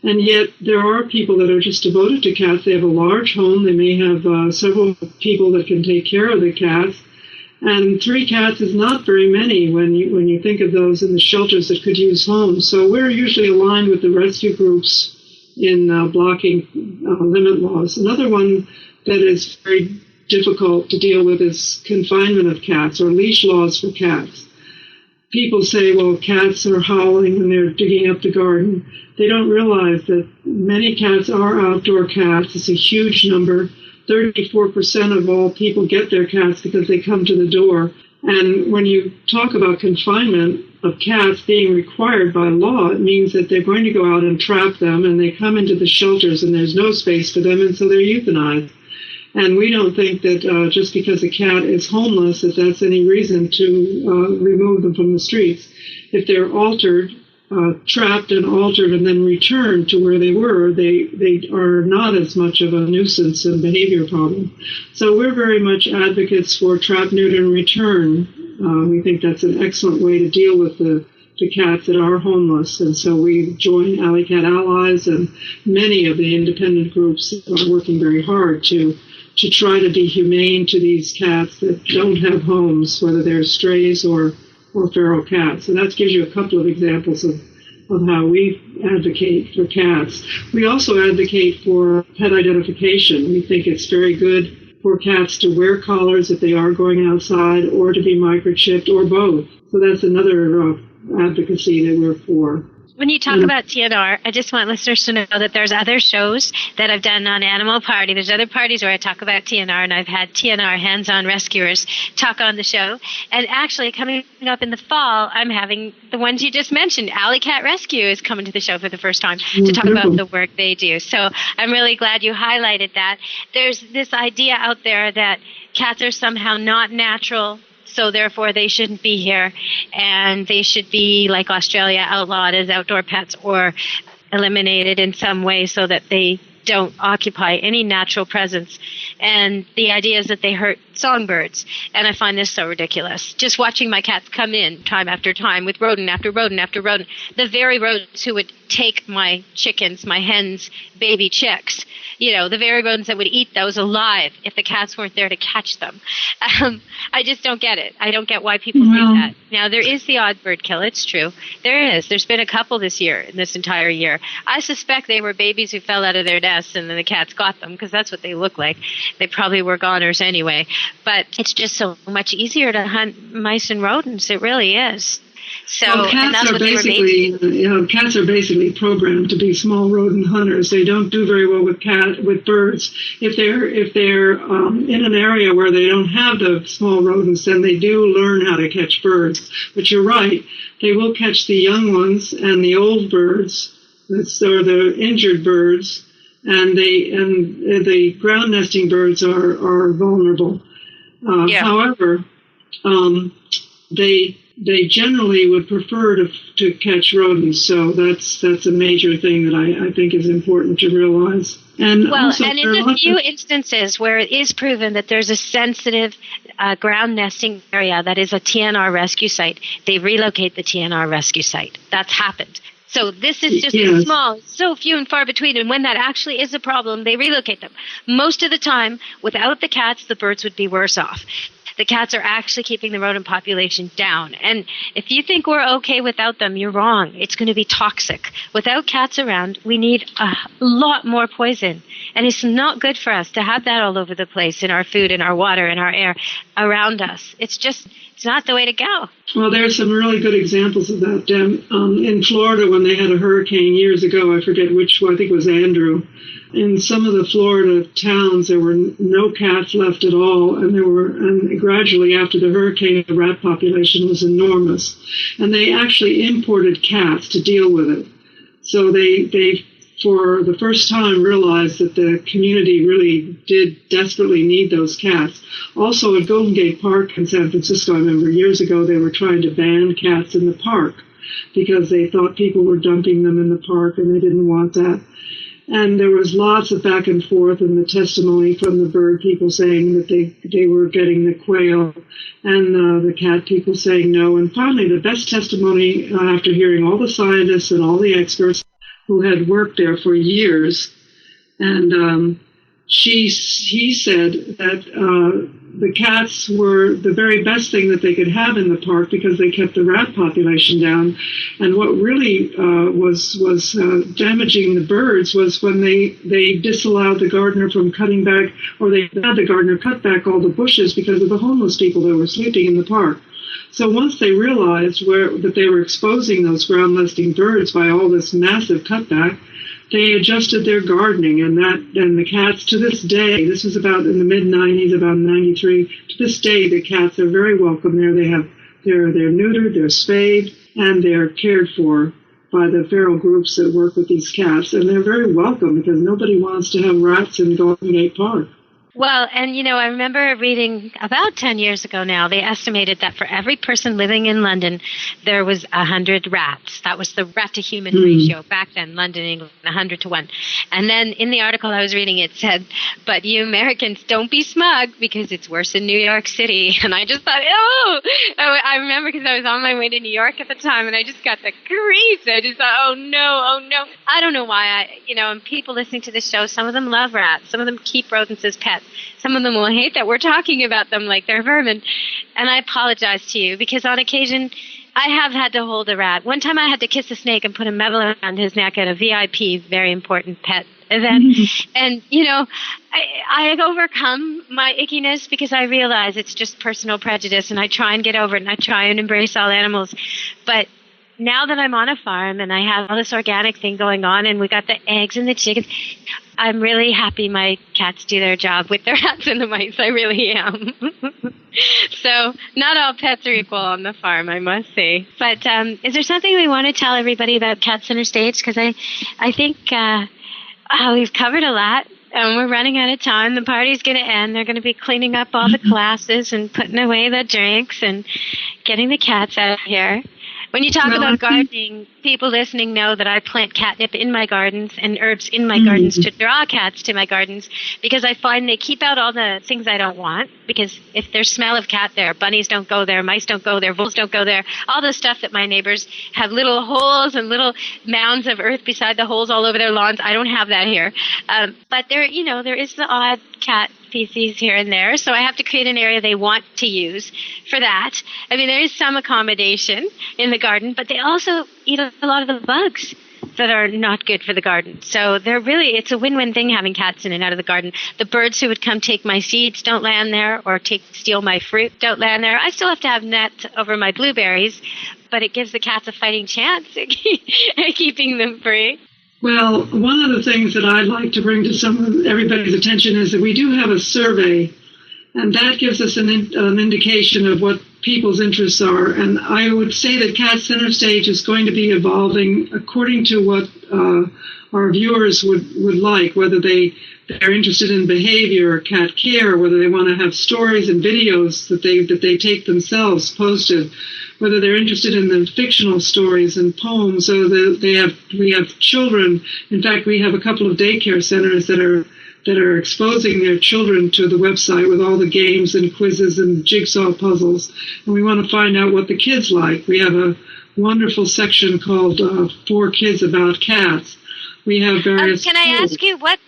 And yet there are people that are just devoted to cats. They have a large home. They may have several people that can take care of the cats. And 3 cats is not very many when you think of those in the shelters that could use homes. So we're usually aligned with the rescue groups in blocking limit laws. Another one that is very difficult to deal with is confinement of cats or leash laws for cats. People say, well, cats are howling and they're digging up the garden. They don't realize that many cats are outdoor cats. It's a huge number. 34% of all people get their cats because they come to the door. And when you talk about confinement of cats being required by law, it means that they're going to go out and trap them, and they come into the shelters and there's no space for them, and so they're euthanized. And we don't think that just because a cat is homeless that that's any reason to remove them from the streets. If they're altered, trapped and altered and then returned to where they were, they are not as much of a nuisance and behavior problem. So we're very much advocates for trap, neuter, and return. We think that's an excellent way to deal with the cats that are homeless. And so we join Alley Cat Allies, and many of the independent groups are working very hard to try to be humane to these cats that don't have homes, whether they're strays or feral cats. And that gives you a couple of examples of how we advocate for cats. We also advocate for pet identification. We think it's very good for cats to wear collars if they are going outside, or to be microchipped, or both. So that's another advocacy that we're for. When you talk about TNR, I just want listeners to know that there's other shows that I've done on Animal Party. There's other parties where I talk about TNR, and I've had TNR hands-on rescuers talk on the show. And actually, coming up in the fall, I'm having the ones you just mentioned. Alley Cat Rescue is coming to the show for the first time to talk about the work they do. So I'm really glad you highlighted that. There's this idea out there that cats are somehow not natural, so therefore they shouldn't be here, and they should be, like Australia, outlawed as outdoor pets or eliminated in some way so that they don't occupy any natural presence. And the idea is that they hurt songbirds. And I find this so ridiculous. Just watching my cats come in time after time with rodent after rodent after rodent. The very rodents who would take my chickens, my hens, baby chicks, the very rodents that would eat those alive if the cats weren't there to catch them. I just don't get it. I don't get why people think that. Now, there is the odd bird kill. It's true. There is. There's been a couple this entire year. I suspect they were babies who fell out of their nests and then the cats got them, because that's what they look like. They probably were goners anyway. But it's just so much easier to hunt mice and rodents. It really is. So, cats are basically programmed to be small rodent hunters. They don't do very well with birds. If they're in an area where they don't have the small rodents, then they do learn how to catch birds. But you're right; they will catch the young ones and the old birds, or the injured birds, and the ground nesting birds are vulnerable. However, they generally would prefer to catch rodents, so that's a major thing that I think is important to realize. And in a few instances where it is proven that there's a sensitive ground nesting area that is a TNR rescue site, they relocate the TNR rescue site. That's happened. So this is just small, so few and far between. And when that actually is a problem, they relocate them. Most of the time, without the cats, the birds would be worse off. The cats are actually keeping the rodent population down. And if you think we're okay without them, you're wrong. It's going to be toxic. Without cats around, we need a lot more poison. And it's not good for us to have that all over the place in our food, in our water, in our air, around us. It's not the way to go. Well, there's some really good examples of that. In Florida, when they had a hurricane years ago, I forget which one, I think it was Andrew. In some of the Florida towns, there were no cats left at all, and gradually after the hurricane, the rat population was enormous. And they actually imported cats to deal with it. So they for the first time realized that the community really did desperately need those cats. Also at Golden Gate Park in San Francisco, I remember years ago, they were trying to ban cats in the park because they thought people were dumping them in the park and they didn't want that. And there was lots of back and forth in the testimony from the bird people saying that they were getting the quail, and the cat people saying no. And finally, the best testimony, after hearing all the scientists and all the experts who had worked there for years, and he said that the cats were the very best thing that they could have in the park because they kept the rat population down. And what really was damaging the birds was when they disallowed the gardener from cutting back, or they had the gardener cut back all the bushes because of the homeless people that were sleeping in the park. So once they realized that they were exposing those ground nesting birds by all this massive cutback, they adjusted their gardening, and the cats, to this day, this was about in the mid-90s, about 93, to this day the cats are very welcome there. They're neutered, they're spayed, and they're cared for by the feral groups that work with these cats, and they're very welcome because nobody wants to have rats in Golden Gate Park. Well, and I remember reading about 10 years ago now, they estimated that for every person living in London, there was 100 rats. That was the rat-to-human ratio back then, London, England, 100 to 1. And then in the article I was reading, it said, but you Americans, don't be smug because it's worse in New York City. And I just thought, I remember because I was on my way to New York at the time, and I just got the creeps. I just thought, oh no. I don't know why, and people listening to this show, some of them love rats. Some of them keep rodents as pets. Some of them will hate that we're talking about them like they're vermin. And I apologize to you because on occasion I have had to hold a rat. One time I had to kiss a snake and put a medal around his neck at a VIP, very important pet event. And, I overcome my ickiness because I realize it's just personal prejudice, and I try and get over it, and I try and embrace all animals. But now that I'm on a farm and I have all this organic thing going on and we got the eggs and the chickens, I'm really happy my cats do their job with their rats and the mice. I really am. So not all pets are equal on the farm, I must say. But is there something we want to tell everybody about Cat Center Stage? Because I think we've covered a lot. And we're running out of time. The party's going to end. They're going to be cleaning up all the classes and putting away the drinks and getting the cats out of here. When you talk about gardening, people listening know that I plant catnip in my gardens and herbs in my gardens to draw cats to my gardens, because I find they keep out all the things I don't want, because if there's smell of cat there, bunnies don't go there, mice don't go there, voles don't go there, all the stuff that my neighbors have little holes and little mounds of earth beside the holes all over their lawns. I don't have that here. But there is the odd cat feces here and there, so I have to create an area they want to use for that. I mean, there is some accommodation in the garden, but they also eat a lot of the bugs that are not good for the garden. So it's a win-win thing having cats in and out of the garden. The birds who would come take my seeds don't land there, or steal my fruit don't land there. I still have to have nets over my blueberries, but it gives the cats a fighting chance at keeping them free. Well, one of the things that I'd like to bring to everybody's attention is that we do have a survey, and that gives us an indication of what people's interests are. And I would say that Cat Center Stage is going to be evolving according to what our viewers would like, whether they're interested in behavior or cat care, whether they want to have stories and videos that they take themselves posted, whether they're interested in the fictional stories and poems, so that we have children. In fact, we have a couple of daycare centers that are exposing their children to the website with all the games and quizzes and jigsaw puzzles. And we want to find out what the kids like. We have a wonderful section called For Kids About Cats. We have various. Can I ask you what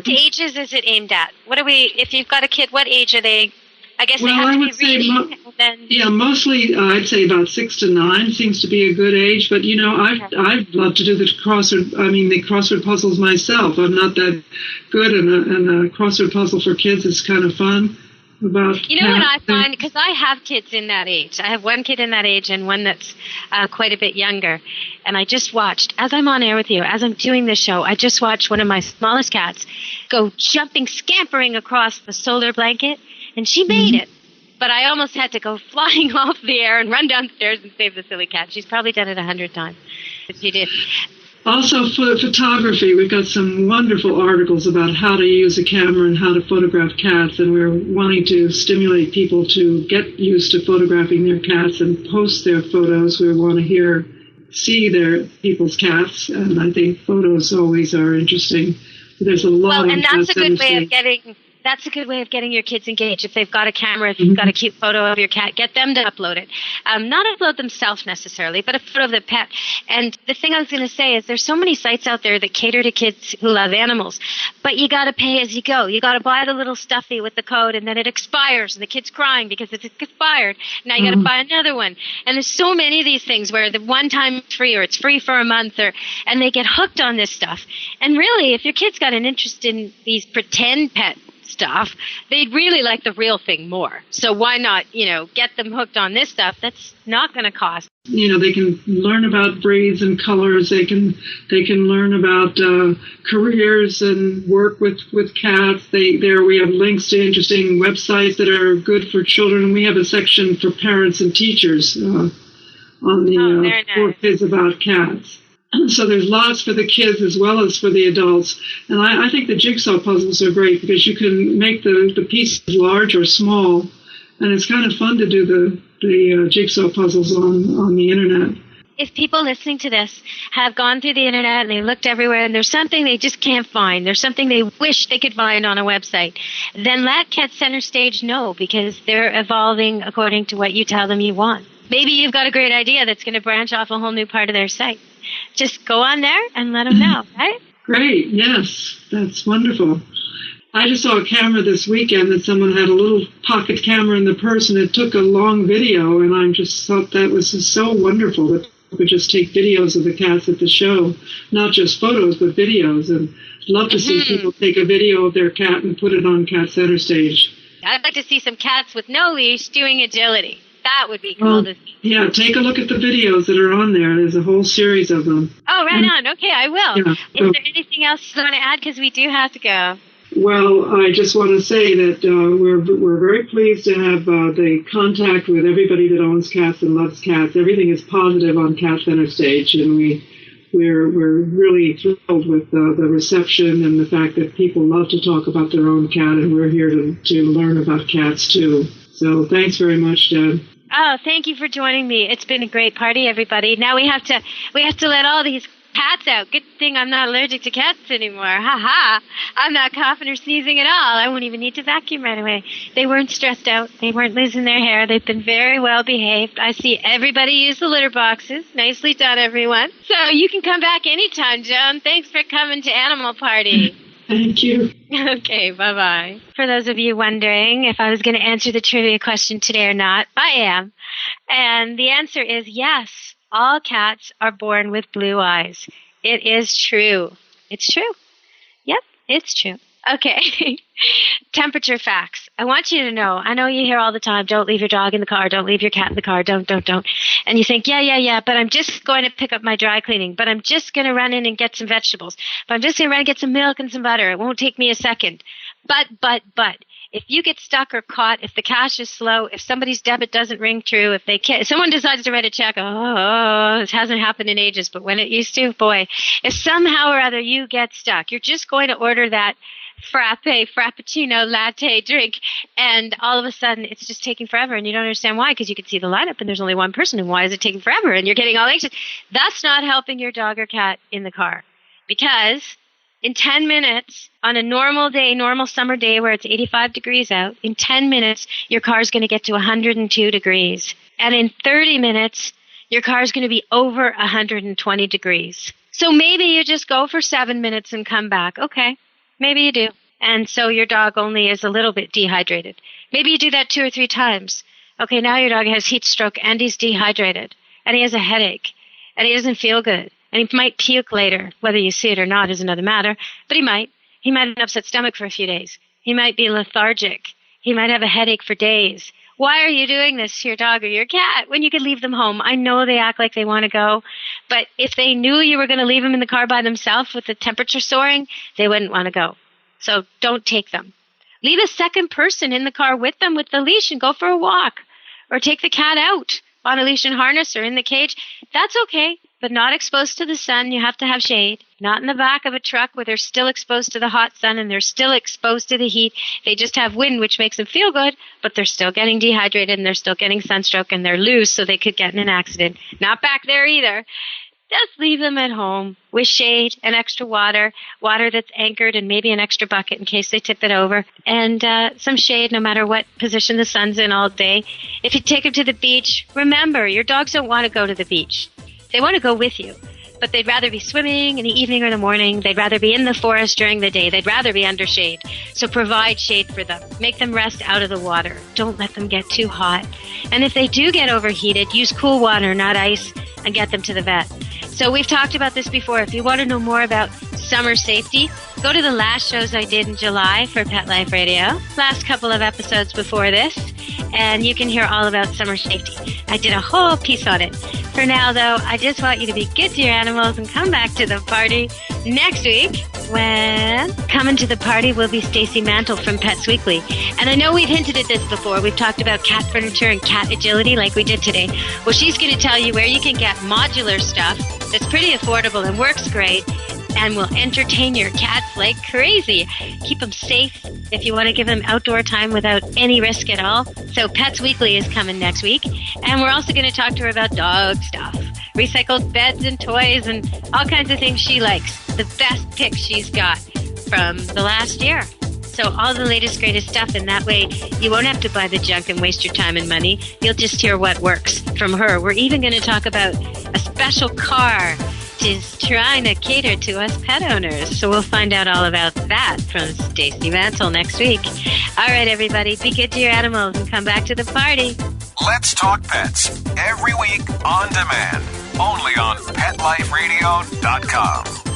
ages is it aimed at? If you've got a kid, what age are they? I guess they have to be reading. Mostly I'd say about 6 to 9 seems to be a good age. But I'd love to do the crossword puzzles myself. I'm not that good, and a crossword puzzle for kids is kind of fun. What I find, because I have kids in that age. I have one kid in that age and one that's quite a bit younger. And I just watched, as I'm on air with you, as I'm doing this show, I just watched one of my smallest cats go scampering across the solar blanket, and she made it. But I almost had to go flying off the air and run downstairs and save the silly cat. She's probably done it 100 times. But she did. Also, for photography, we've got some wonderful articles about how to use a camera and how to photograph cats, and we're wanting to stimulate people to get used to photographing their cats and post their photos. We want to see their people's cats, and I think photos always are interesting. There's a lot of. And that's a good way of getting. That's a good way of getting your kids engaged. If they've got a camera, if you've got a cute photo of your cat, get them to upload it. Not upload themselves necessarily, but a photo of the pet. And the thing I was going to say is there's so many sites out there that cater to kids who love animals, but you got to pay as you go. You got to buy the little stuffy with the code, and then it expires, and the kid's crying because it's expired. Now you got to buy another one. And there's so many of these things where the one time it's free, or it's free for a month, and they get hooked on this stuff. And really, if your kid's got an interest in these pretend pet stuff, they'd really like the real thing more. So why not, get them hooked on this stuff that's not going to cost. They can learn about breeds and colors. They can learn about careers and work with cats. We have links to interesting websites that are good for children. And we have a section for parents and teachers on the For Kids About Cats. So there's lots for the kids as well as for the adults. And I think the jigsaw puzzles are great because you can make the pieces large or small. And it's kind of fun to do the jigsaw puzzles on the Internet. If people listening to this have gone through the Internet and they looked everywhere and there's something they just can't find, there's something they wish they could find on a website, then let Cat Center Stage know, because they're evolving according to what you tell them you want. Maybe you've got a great idea that's going to branch off a whole new part of their site. Just go on there and let them know, right? Great, yes. That's wonderful. I just saw a camera this weekend that someone had a little pocket camera in the purse, and it took a long video, and I just thought that was just so wonderful that people could just take videos of the cats at the show, not just photos, but videos. And I'd love to see people take a video of their cat and put it on Cat Center Stage. I'd like to see some cats with no leash doing agility. That would be cool to see. Yeah, take a look at the videos that are on there. There's a whole series of them. Oh, right on. Okay, I will. Yeah, Is there anything else you want to add? Because we do have to go. Well, I just want to say that we're very pleased to have the contact with everybody that owns cats and loves cats. Everything is positive on Cat Center Stage, and we're really thrilled with the reception and the fact that people love to talk about their own cat, and we're here to learn about cats too. So thanks very much, Deb. Oh, thank you for joining me. It's been a great party, everybody. Now we have to let all these cats out. Good thing I'm not allergic to cats anymore. Ha ha. I'm not coughing or sneezing at all. I won't even need to vacuum right away. They weren't stressed out. They weren't losing their hair. They've been very well behaved. I see everybody use the litter boxes. Nicely done, everyone. So you can come back anytime, Joan. Thanks for coming to Animal Party. Thank you. Okay, bye-bye. For those of you wondering if I was going to answer the trivia question today or not, I am. And the answer is yes. All cats are born with blue eyes. It is true. It's true. Yep, it's true. Okay. Temperature facts. I want you to know, I know you hear all the time, don't leave your dog in the car, don't leave your cat in the car, don't. And you think, yeah, but I'm just going to pick up my dry cleaning, but I'm just going to run in and get some vegetables, but I'm just going to run and get some milk and some butter. It won't take me a second. But, if you get stuck or caught, if the cash is slow, if somebody's debit doesn't ring true, if someone decides to write a check, this hasn't happened in ages, but when it used to, boy, if somehow or other you get stuck, you're just going to order that frappuccino, latte drink, and all of a sudden it's just taking forever, and you don't understand why, because you can see the lineup and there's only one person, and why is it taking forever, and you're getting all anxious. That's not helping your dog or cat in the car, because in 10 minutes, on a normal day, normal summer day where it's 85 degrees out, in 10 minutes, your car's going to get to 102 degrees. And in 30 minutes, your car's going to be over 120 degrees. So maybe you just go for 7 minutes and come back. Okay, maybe you do. And so your dog only is a little bit dehydrated. Maybe you do that 2 or 3 times. Okay, now your dog has heat stroke and he's dehydrated. And he has a headache. And he doesn't feel good. And he might puke later. Whether you see it or not is another matter. But he might. He might have an upset stomach for a few days. He might be lethargic. He might have a headache for days. Why are you doing this to your dog or your cat when you could leave them home? I know they act like they want to go. But if they knew you were going to leave them in the car by themselves with the temperature soaring, they wouldn't want to go. So don't take them. Leave a second person in the car with them with the leash and go for a walk. Or take the cat out on a leash and harness or in the cage. That's okay. But not exposed to the sun. You have to have shade. Not in the back of a truck where they're still exposed to the hot sun and they're still exposed to the heat. They just have wind, which makes them feel good, but they're still getting dehydrated and they're still getting sunstroke and they're loose, so they could get in an accident. Not back there either. Just leave them at home with shade and extra water that's anchored, and maybe an extra bucket in case they tip it over, and some shade no matter what position the sun's in all day. If you take them to the beach, remember, your dogs don't want to go to the beach. They want to go with you, but they'd rather be swimming in the evening or the morning. They'd rather be in the forest during the day. They'd rather be under shade. So provide shade for them. Make them rest out of the water. Don't let them get too hot. And if they do get overheated, use cool water, not ice, and get them to the vet. So we've talked about this before. If you want to know more about summer safety, go to the last shows I did in July for Pet Life Radio, last couple of episodes before this, and you can hear all about summer safety. I did a whole piece on it. For now, though, I just want you to be good to your animals and come back to the party next week, when coming to the party will be Stacey Mantle from Pets Weekly. And I know we've hinted at this before. We've talked about cat furniture and cat agility like we did today. Well, she's going to tell you where you can get modular stuff that's pretty affordable and works great and will entertain your cats like crazy. Keep them safe if you want to give them outdoor time without any risk at all. So Pets Weekly is coming next week. And we're also going to talk to her about dog stuff. Recycled beds and toys and all kinds of things she likes. The best picks she's got from the last year. So all the latest, greatest stuff, and that way you won't have to buy the junk and waste your time and money. You'll just hear what works from her. We're even going to talk about a special car is trying to cater to us pet owners. So we'll find out all about that from Stacey Mantle next week. All right, everybody, be good to your animals and come back to the party. Let's Talk Pets, every week on demand, only on PetLifeRadio.com.